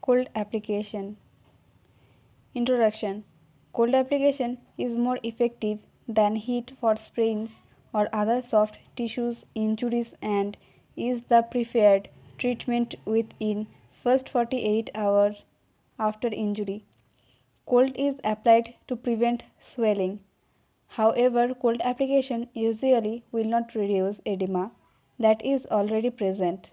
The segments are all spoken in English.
Cold application. Introduction. Cold application is more effective than heat for sprains or other soft tissues injuries and is the preferred treatment within first 48 hours after injury. Cold is applied to prevent swelling. However, cold application usually will not reduce edema that is already present.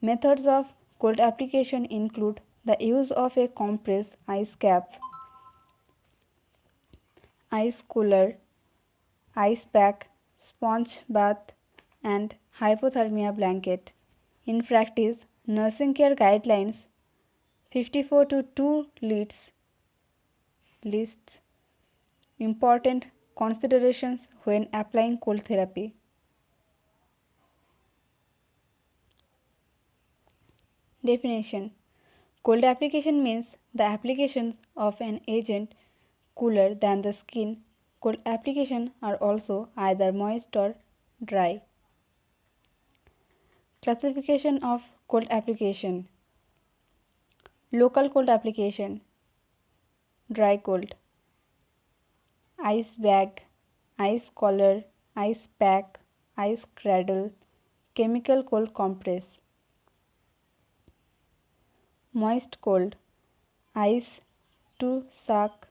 Methods of cold application include the use of a compressed ice cap, ice cooler, ice pack, sponge bath, and hypothermia blanket. In practice, nursing care guidelines 54 to 2 lists important considerations when applying cold therapy. Definition. Cold application means the application of an agent cooler than the skin. Cold application are also either moist or dry. Classification of cold application. Local cold application. Dry cold. Ice bag, ice collar, ice pack, ice cradle, chemical cold compress. Moist cold. Ice to suck,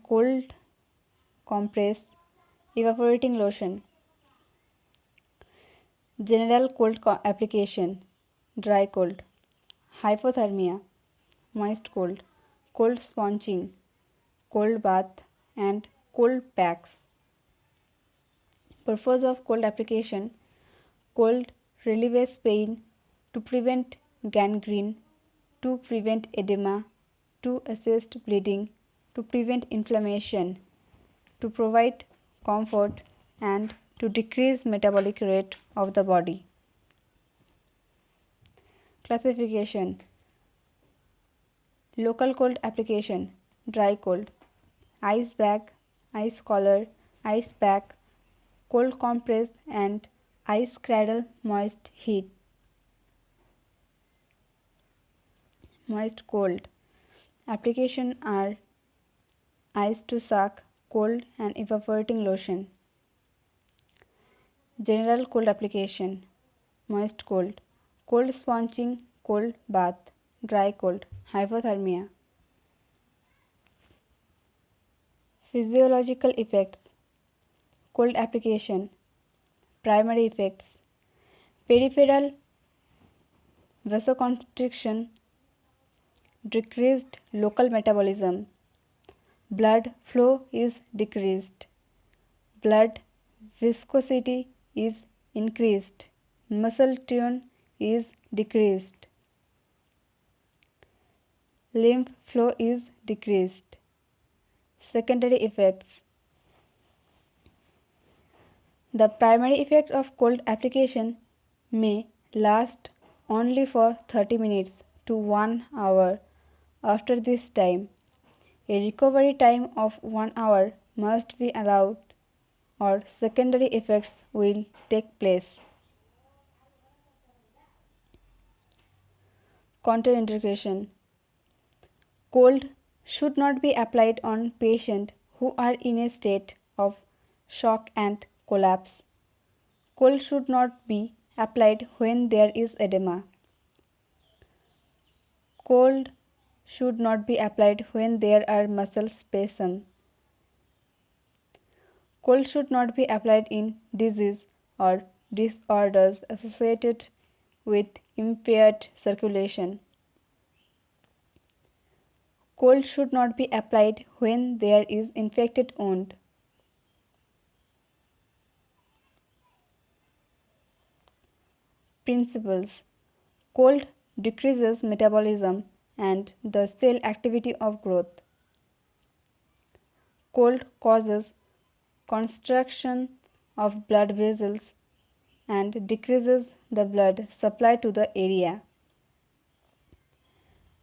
cold compress, evaporating lotion. General cold application. Dry cold. Hypothermia. Moist cold. Cold sponging. Cold bath and cold packs. Purpose of cold application. Cold relieves pain, to prevent gangrene, to prevent edema, to assist bleeding, to prevent inflammation, to provide comfort, and to decrease metabolic rate of the body. Classification. Local cold application. Dry cold. Ice bag, ice collar, ice pack, cold compress and ice cradle. Moist heat. Moist cold. Application are ice to suck, cold and evaporating lotion. General cold application. Moist cold. Cold sponging, cold bath. Dry cold. Hypothermia. Physiological effects. Cold application. Primary effects. Peripheral vasoconstriction, decreased local metabolism, blood flow is decreased, blood viscosity is increased, muscle tone is decreased, lymph flow is decreased. Secondary effects. The primary effect of cold application may last only for 30 minutes to 1 hour. After this time, a recovery time of 1 hour must be allowed or secondary effects will take place. Contraindication. Cold should not be applied on patients who are in a state of shock and collapse. Cold should not be applied when there is edema. Cold should not be applied when there are muscle spasms. Cold should not be applied in disease or disorders associated with impaired circulation. Cold should not be applied when there is infected wound. Principles. Cold decreases metabolism and the cell activity of growth. Cold causes constriction of blood vessels and decreases the blood supply to the area.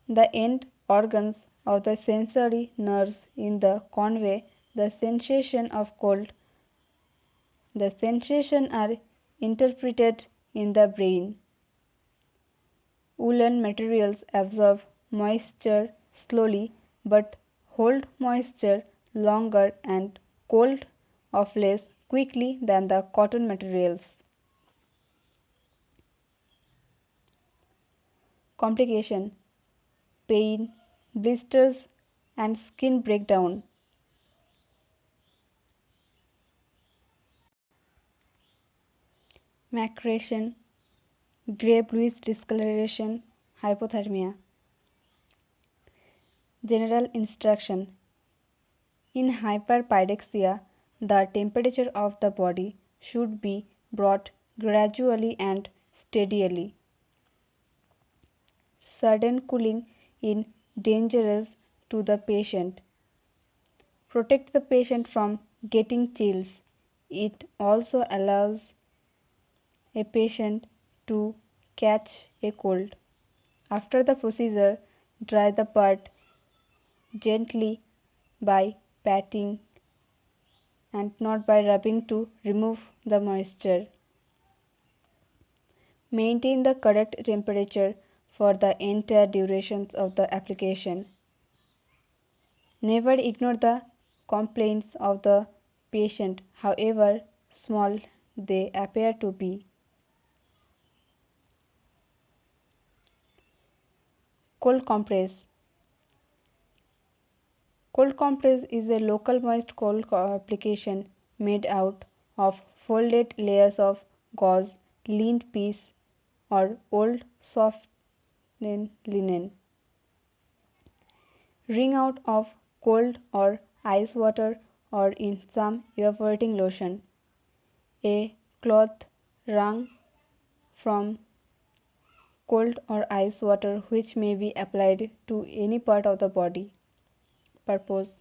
The end organs of the sensory nerves in the convey the sensation of cold. The sensations are interpreted in the brain. Woolen materials absorb moisture slowly but hold moisture longer and cold off less quickly than the cotton materials. Complication: pain, blisters, and skin breakdown. Macration, grey bluish discoloration, hypothermia. General instruction: in hyperpyrexia, the temperature of the body should be brought gradually and steadily. Sudden cooling is dangerous to the patient. Protect the patient from getting chills. It also allows a patient to catch a cold. After the procedure, dry the part gently by patting and not by rubbing to remove the moisture. Maintain the correct temperature for the entire duration of the application. Never ignore the complaints of the patient, however small they appear to be. Cold compress. Cold compress is a local moist cold application made out of folded layers of gauze, lint piece, or old soft linen. Wring out of cold or ice water or in some evaporating lotion. A cloth wrung from cold or ice water which may be applied to any part of the body. Purpose: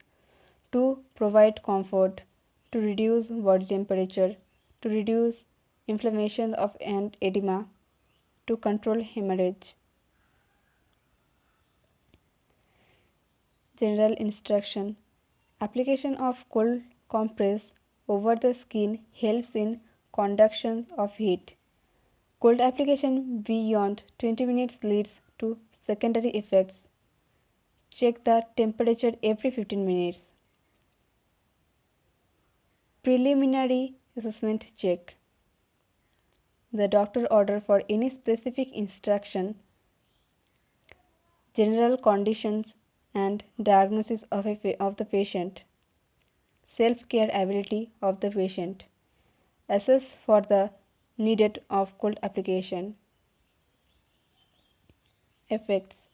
to provide comfort, to reduce body temperature, to reduce inflammation of and edema, to control hemorrhage. General instruction: application of cold compress over the skin helps in conduction of heat. Cold application beyond 20 minutes leads to secondary effects. Check the temperature every 15 minutes. Preliminary assessment check. The doctor order for any specific instruction, general conditions and diagnosis of the patient. Self-care ability of the patient. Assess for the needed of cold application. Effects: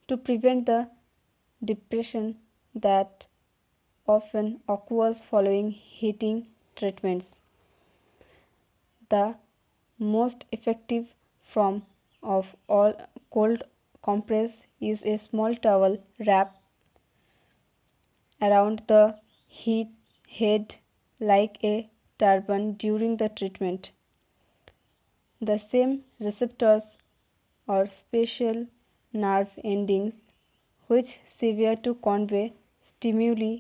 to prevent the depression that often occurs following heating treatments. The most effective form of all cold compress is a small towel wrapped around the head like a turban during the treatment. The same receptors or special nerve endings which serve to convey stimuli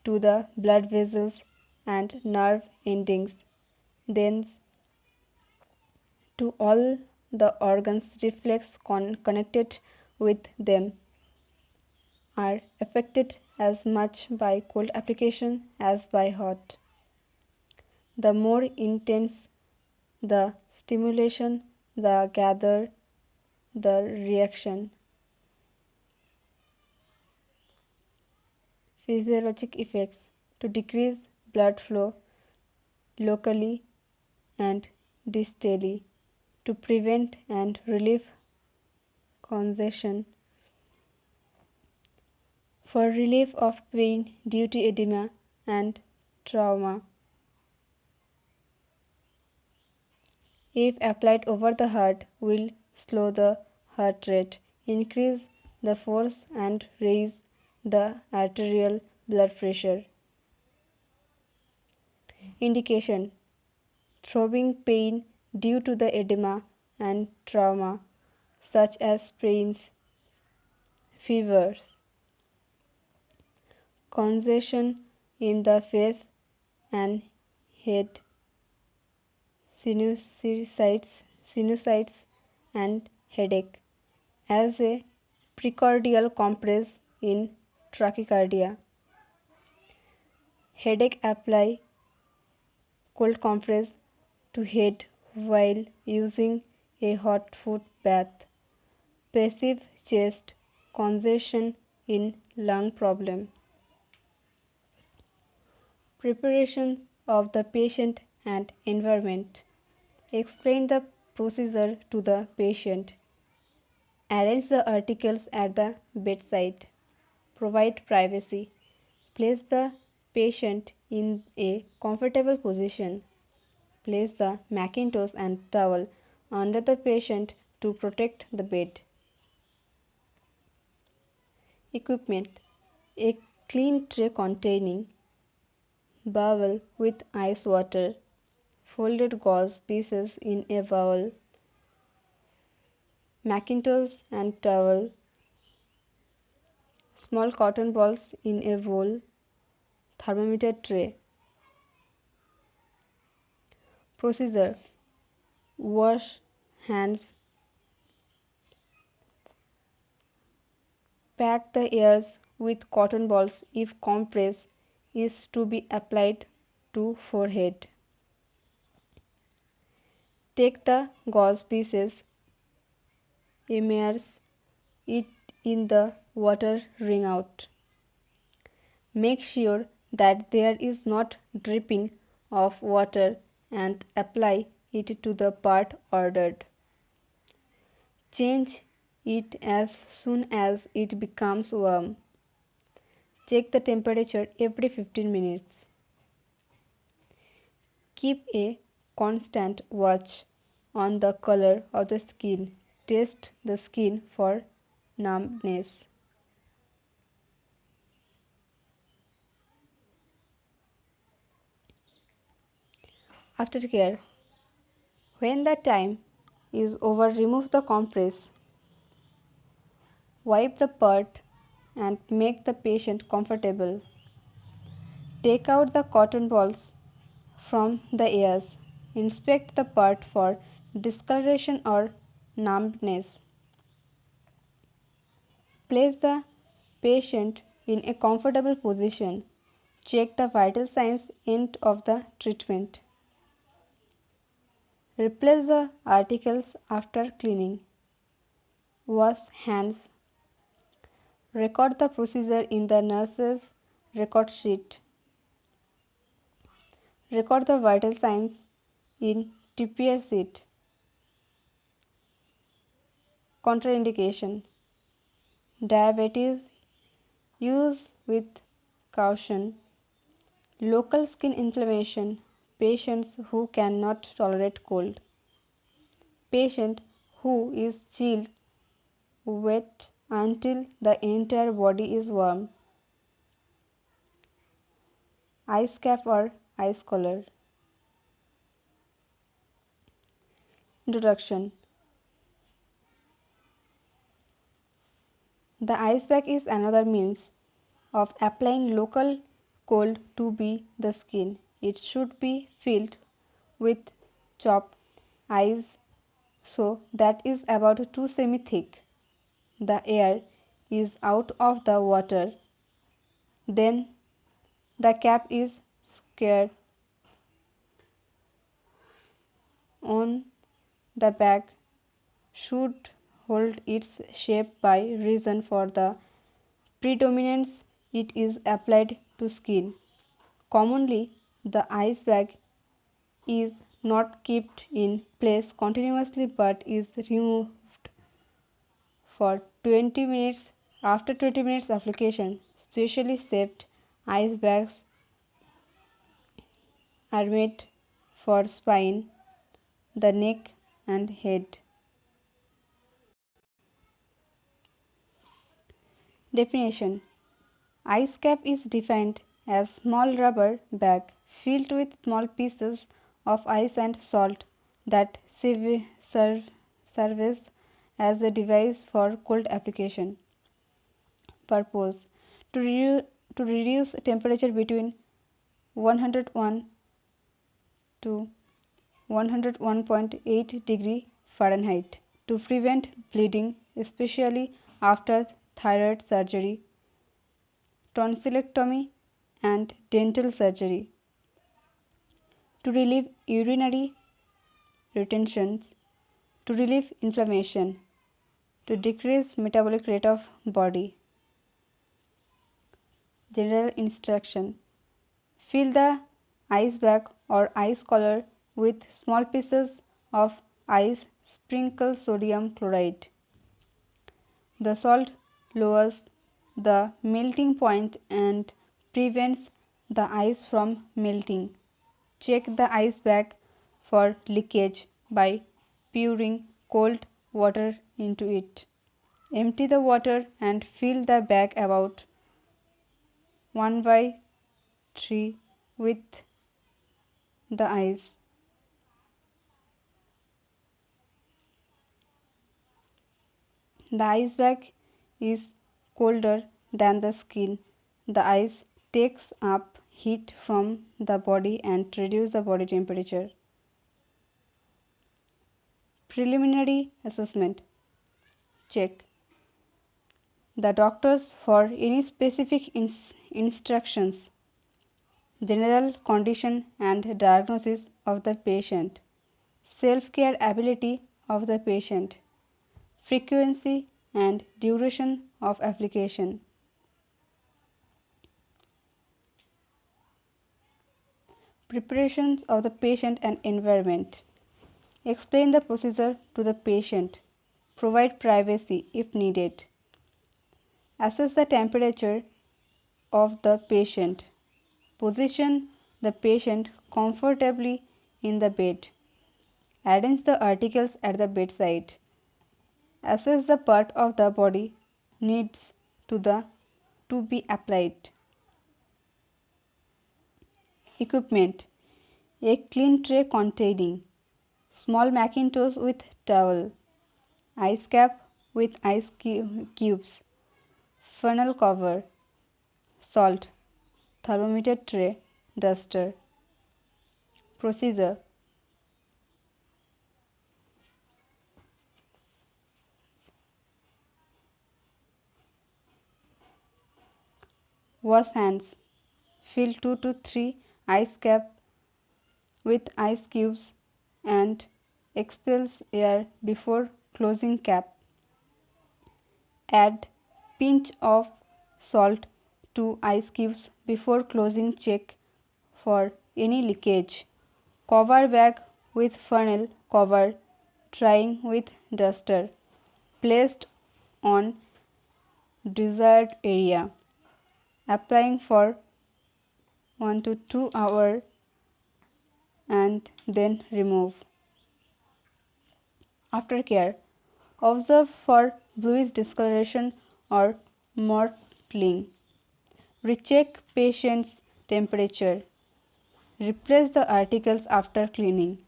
to the blood vessels and nerve endings, then to all the organs reflex connected with them, are affected as much by cold application as by hot. The more intense the stimulation, the greater the reaction. Physiologic effects: to decrease blood flow locally and distally, to prevent and relieve congestion, for relief of pain due to edema and trauma. If applied over the heart, will slow the heart rate, increase the force and raise the arterial blood pressure. Indication: throbbing pain due to the edema and trauma, such as pains, fevers, congestion in the face and head, sinusitis and headache. as a precordial compress in tachycardia. Headache, apply cold compress to head while using a hot foot bath. Passive chest congestion in lung problem. Preparation of the patient and environment. Explain the procedure to the patient. Arrange the articles at the bedside. Provide privacy. Place the patient in a comfortable position. Place the Macintosh and towel under the patient to protect the bed. Equipment: a clean tray containing bowl with ice water, folded gauze pieces in a bowl, Macintosh and towel, small cotton balls in a bowl, thermometer tray. Procedure: wash hands, pack the ears with cotton balls if compress is to be applied to forehead. Take the gauze pieces, immerse it in the water, wring out. Make sure that there is not dripping of water and apply it to the part ordered. Change it as soon as it becomes warm. Check the temperature every 15 minutes. Keep a constant watch on the color of the skin. Test the skin for numbness. Aftercare: when the time is over, remove the compress. Wipe the part and make the patient comfortable. Take out the cotton balls from the ears. Inspect the part for discoloration or numbness. Place the patient in a comfortable position. Check the vital signs end of the treatment. Replace the articles after cleaning. Wash hands. Record the procedure in the nurse's record sheet. Record the vital signs in TPR sheet. Contraindication: diabetes, use with caution. Local skin inflammation, patients who cannot tolerate cold. Patient who is chilled, wait until the entire body is warm. Ice cap or ice collar. Introduction: the ice pack is another means of applying local cold to the skin. It should be filled with chopped ice so that is about 2 semi thick. The air is out of the water. Then the cap is squared on. The bag should hold its shape by reason for the predominance it is applied to skin. Commonly, the ice bag is not kept in place continuously but is removed for 20 minutes. After 20 minutes application, specially shaped ice bags are made for spine, the neck and head. Definition: ice cap is defined as small rubber bag filled with small pieces of ice and salt that serves as a device for cold application. Purpose: to reduce temperature between 101 to 101.8 degree Fahrenheit, to prevent bleeding especially after thyroid surgery, tonsillectomy, and dental surgery. To relieve urinary retentions, to relieve inflammation, to decrease metabolic rate of body. General instruction: fill the ice bag or ice collar with small pieces of ice, sprinkle sodium chloride. The salt lowers the melting point and prevents the ice from melting. Check the ice bag for leakage by pouring cold water into it. Empty the water and fill the bag about 1 by 3 with the ice. The ice bag is colder than the skin. The ice takes up heat from the body and reduces the body temperature. Preliminary assessment: check the doctors for any specific instructions, general condition and diagnosis of the patient, self-care ability of the patient, frequency and duration of application. Preparations of the patient and environment. Explain the procedure to the patient. Provide privacy if needed. Assess the temperature of the patient. Position the patient comfortably in the bed. Arrange the articles at the bedside. Assess the part of the body needs to be applied. Equipment: a clean tray containing small Macintosh with towel, ice cap with ice cubes, funnel cover, salt, thermometer tray, duster. Procedure: wash hands. Fill 2 to 3 ice cap with ice cubes and expels air before closing cap. Add pinch of salt to ice cubes before closing. Check for any leakage. Cover bag with funnel cover, drying with duster, placed on desired area. Applying for 1 to 2 hours and then remove. Aftercare: observe for bluish discoloration or mottling. Recheck patient's temperature. Replace the articles after cleaning.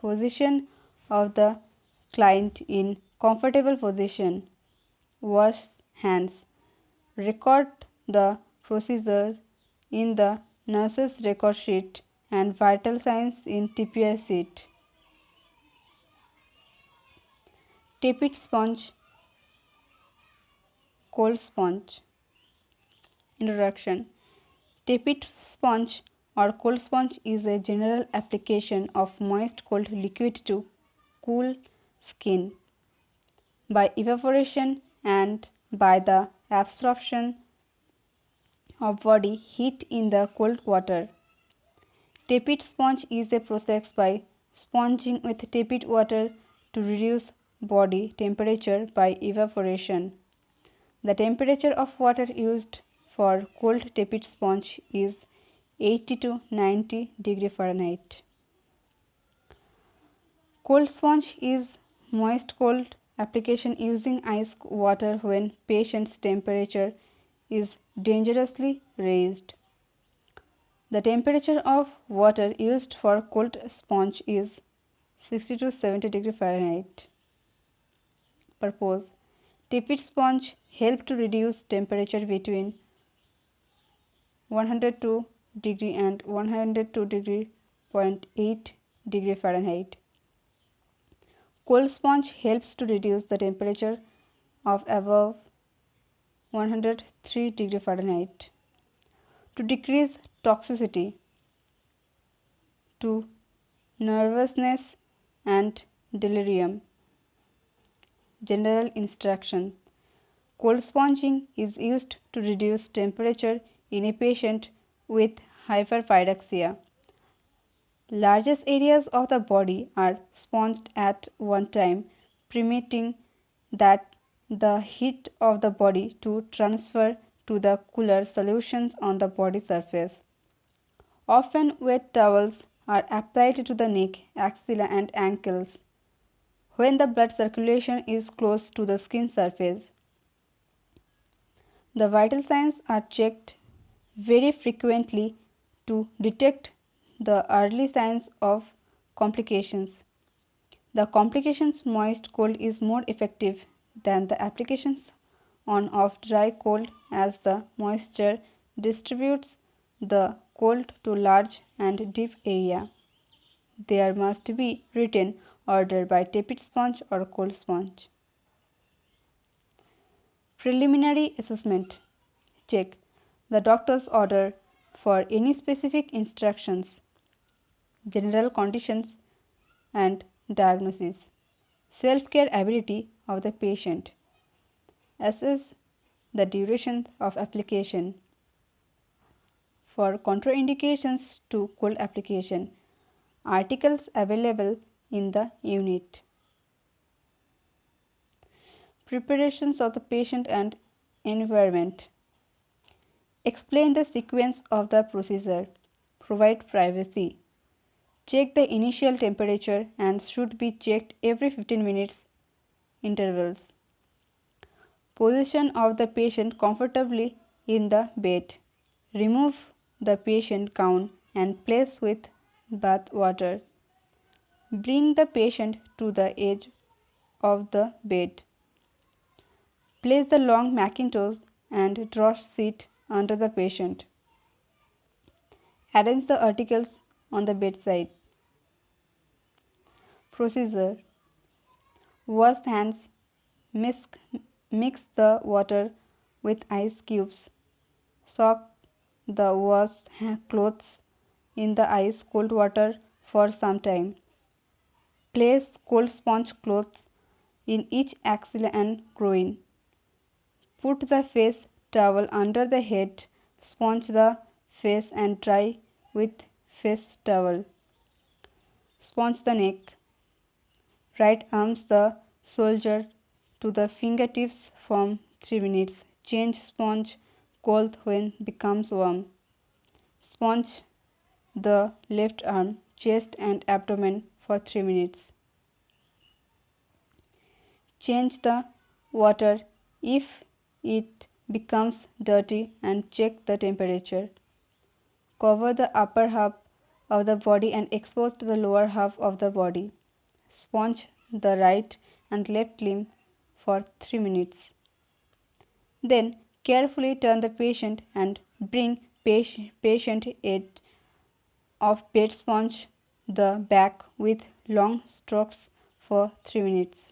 Position of the client in comfortable position. Wash hands. Record the procedure in the nurse's record sheet and vital signs in TPR sheet. Tepid sponge, cold sponge. Introduction: tepid sponge or cold sponge is a general application of moist cold liquid to cool skin by evaporation and by the absorption of body heat in the cold water. Tepid sponge is a process by sponging with tepid water to reduce body temperature by evaporation. The temperature of water used for cold tepid sponge is 80 to 90 degree Fahrenheit. Cold sponge is moist cold application using ice water when patient's temperature is dangerously raised. The temperature of water used for cold sponge is 60 to 70 degree Fahrenheit. Purpose: tepid sponge help to reduce temperature between 102 degree and 102 degree 0.8 degree Fahrenheit. Cold sponge helps to reduce the temperature of above 103 degree Fahrenheit. To decrease toxicity to nervousness and delirium. General instruction. Cold sponging is used to reduce temperature in a patient with hyperpyroxia. Largest areas of the body are sponged at one time, permitting that the heat of the body to transfer to the cooler solutions on the body surface. Often wet towels are applied to the neck, axilla and ankles when the blood circulation is close to the skin surface. The vital signs are checked very frequently to detect the early signs of complications. The complications moist cold is more effective than the applications on of dry cold as the moisture distributes the cold to large and deep area. There must be written order by tepid sponge or cold sponge. Preliminary assessment. Check the doctor's order for any specific instructions, general conditions and diagnosis. Self-care ability of the patient. Assess the duration of application. For contraindications to cold application, articles available in the unit. Preparations of the patient and environment. Explain the sequence of the procedure. Provide privacy. Check the initial temperature and should be checked every 15 minutes intervals. Position of the patient comfortably in the bed. Remove the patient gown and place with bath water. Bring the patient to the edge of the bed. Place the long mackintosh and draw sheet under the patient. Arrange the articles on the bedside. Procedure. Wash hands. Mix the water with ice cubes. Soak the washed clothes in the ice cold water for some time. Place cold sponge cloths in each axilla and groin. Put the face towel under the head, sponge the face and dry with face towel. Sponge the neck. Right arms the shoulder to the fingertips from 3 minutes. Change sponge cold when becomes warm. Sponge the left arm, chest and abdomen for 3 minutes. Change the water if it becomes dirty and check the temperature. Cover the upper half of the body and expose to the lower half of the body. Sponge the right and left limb for 3 minutes. Then carefully turn the patient and bring patient edge of bed sponge the back with long strokes for 3 minutes.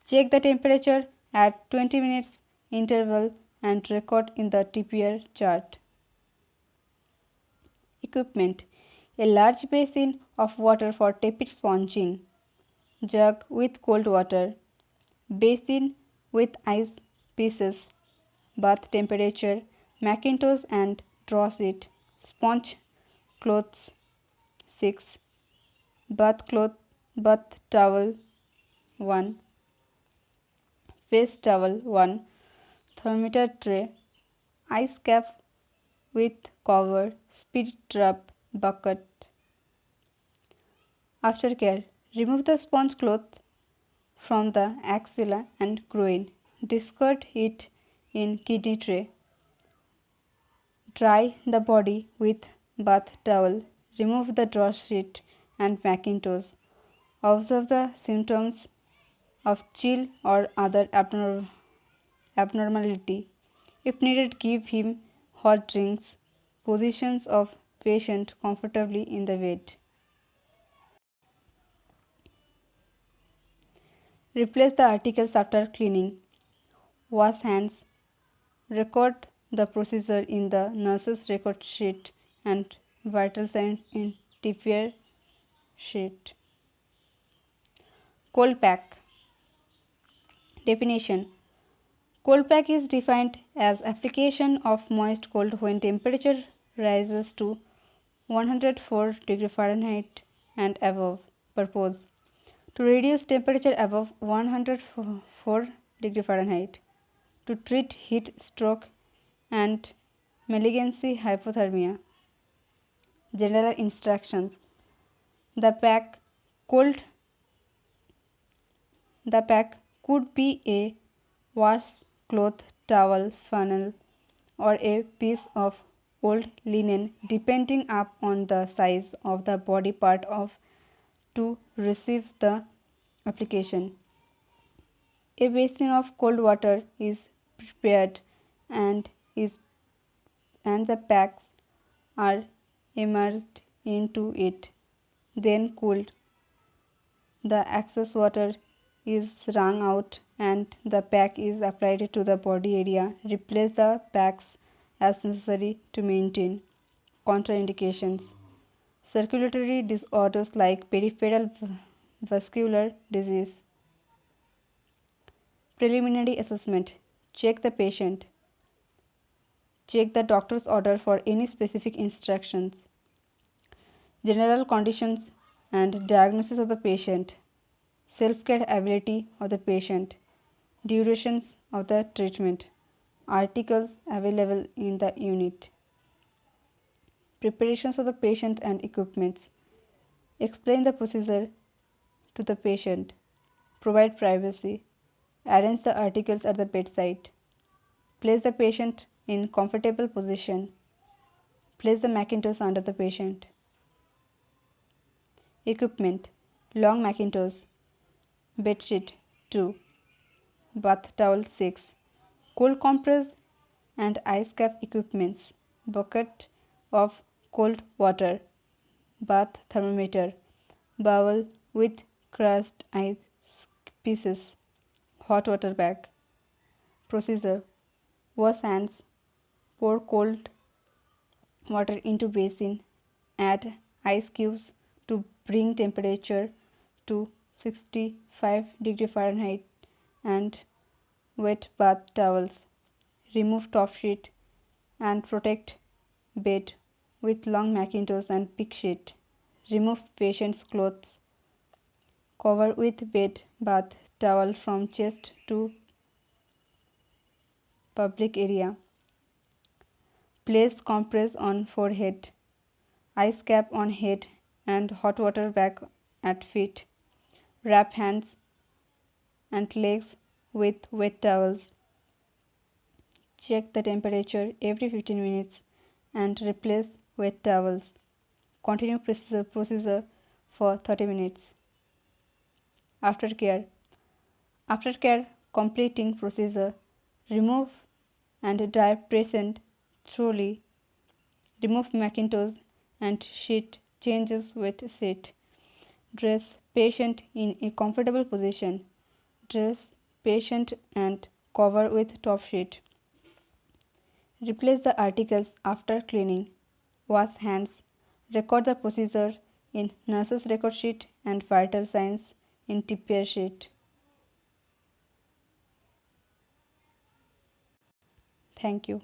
Check the temperature at 20 minutes interval and record in the TPR chart. Equipment. A large basin of water for tepid sponging. Jug with cold water. Basin with ice pieces. Bath temperature. Mackintosh and draw sheet. Sponge clothes 6. Bath towel 1. Face towel 1. Thermometer tray. Ice cap with cover. Spirit drop bucket. Aftercare. Remove the sponge cloth from the axilla and groin. Discard it in kidney tray. Dry the body with bath towel. Remove the draw sheet and mackintosh. Observe the symptoms of chill or other abnormality. If needed, give him hot drinks. Positions of patient comfortably in the bed. Replace the articles after cleaning. Wash hands. Record the procedure in the nurse's record sheet and vital signs in TPR sheet. Cold pack. Definition. Cold pack is defined as application of moist cold when temperature rises to 104 degree Fahrenheit and above. Purpose: to reduce temperature above 104 degree Fahrenheit, to treat heat stroke and malignancy hypothermia. General instructions. The pack cold the pack could be a washcloth, towel, funnel, or a piece of old linen depending upon the size of the body part of to receive the application. A basin of cold water is prepared and is and the packs are immersed into it, then cooled. The excess water is wrung out and the pack is applied to the body area. Replace the packs as necessary to maintain. Contraindications: circulatory disorders like peripheral vascular disease. Preliminary assessment: check the patient. Check the doctor's order for any specific instructions. General conditions and diagnosis of the patient. Self-care ability of the patient. Durations of the treatment. Articles available in the unit. Preparations of the patient and equipments. Explain the procedure to the patient. Provide privacy. Arrange the articles at the bedside. Place the patient in comfortable position. Place the Macintosh under the patient. Equipment: long Macintosh, bedsheet 2, bath towel 6, cold compress and ice cap equipments, bucket of cold water, bath thermometer, bowl with crushed ice pieces, hot water bag. Procedure: wash hands, pour cold water into basin, add ice cubes to bring temperature to 65 degree Fahrenheit and wet bath towels. Remove top sheet and protect bed with long Macintosh and big sheet. Remove patient's clothes. Cover with bed bath towel from chest to public area. Place compress on forehead, ice cap on head and hot water bag at feet. Wrap hands and legs with wet towels. Check the temperature every 15 minutes and replace wet towels. Continue procedure for 30 minutes. Aftercare. Aftercare completing procedure. Remove and dry patient thoroughly. Remove Macintosh and sheet, changes wet sheet. Dress patient in a comfortable position. Dress patient and cover with top sheet. Replace the articles after cleaning. Wash hands. Record the procedure in nurse's record sheet and vital signs in TPR sheet. Thank you.